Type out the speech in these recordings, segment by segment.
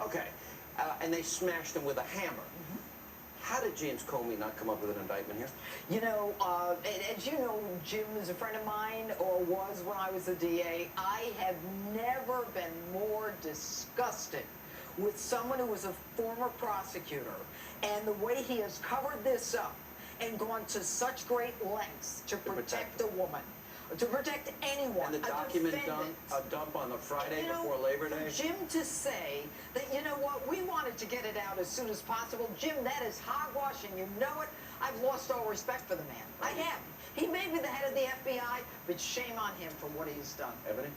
Okay. And they smashed him with a hammer. How did James Comey not come up with an indictment here? You know, as you know, Jim is a friend of mine, or was when I was a DA. I have never been more disgusted with someone who was a former prosecutor and the way he has covered this up and gone to such great lengths to protect a woman. To protect anyone, and the document dump on the Friday before Labor Day. For Jim to say that, you know what, we wanted to get it out as soon as possible. Jim, that is hogwash, and you know it. I've lost all respect for the man. I have. He may be the head of the FBI, but shame on him for what he's done. Ebony?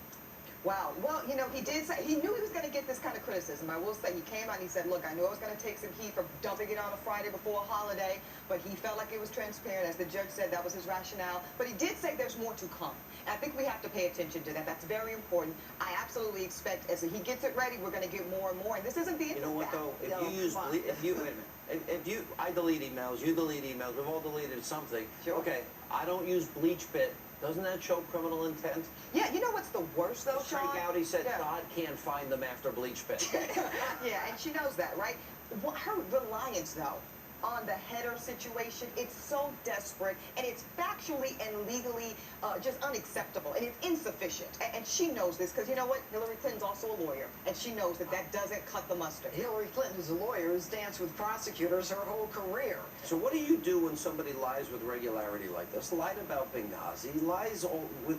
Wow. Well, you know, he did say, he knew he was going to get this kind of criticism. I will say he came out and he said, look, I knew I was going to take some heat for dumping it on a Friday before a holiday, but he felt like it was transparent. As the judge said, that was his rationale. But he did say there's more to come. And I think we have to pay attention to that. That's very important. I absolutely expect as he gets it ready, we're going to get more and more. And this isn't the end. You know what, though? If you use, wait a minute. I delete emails, you delete emails, we've all deleted something. Sure. Okay, I don't use bleach bit. Doesn't that show criminal intent? Yeah, you know what's the worst, though, Sean? Frank Audi said God can't find them after bleach bit. Yeah, and she knows that, right? Her reliance, though, on the header situation, it's so desperate, and it's factually and legally just unacceptable, and it's insufficient. And she knows this, because you know what? Hillary Clinton's also a lawyer, and she knows that that doesn't cut the mustard. Hillary Clinton is a lawyer who's danced with prosecutors her whole career. So what do you do when somebody lies with regularity like this? Lied about Benghazi, lies with...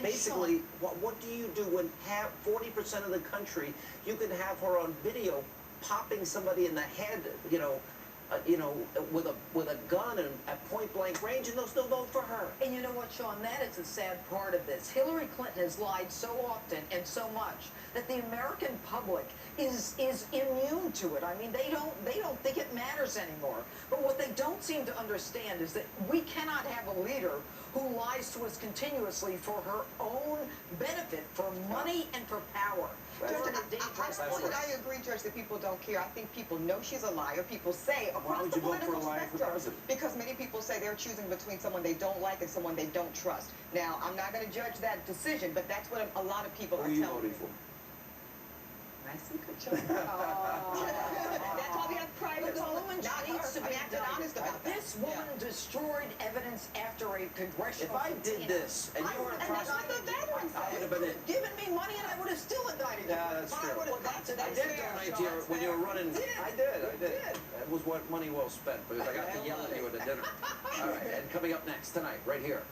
basically, what do you do when 40% of the country, you can have her on video popping somebody in the head, with a gun and at point-blank range, and they'll still vote for her. And you know what, Sean? That is a sad part of this. Hillary Clinton has lied so often and so much that the American public is immune to it. I mean, they don't think it matters anymore. But what they don't seem to understand is that we cannot have a leader who lies to us continuously for her own benefit, for money and for power. I agree, Judge, that people don't care. I think people know she's a liar. People say across the political spectrum, because many people say they're choosing between someone they don't like and someone they don't trust. Now, I'm not going to judge that decision, but that's what a lot of people are telling me. Who are you voting for? Nice and good, Judge. That's why we have private woman needs to be honest about that. This woman destroyed evidence after a congressional... If I did this, and you were a prosecutor, I would have been in. Given me money, and I would have still indicted you. Yeah, that's true. I would have got to that. I did donate to you when you were running. I did. That was what money well spent, because I got to yell at you at the dinner. All right, and coming up next tonight, right here.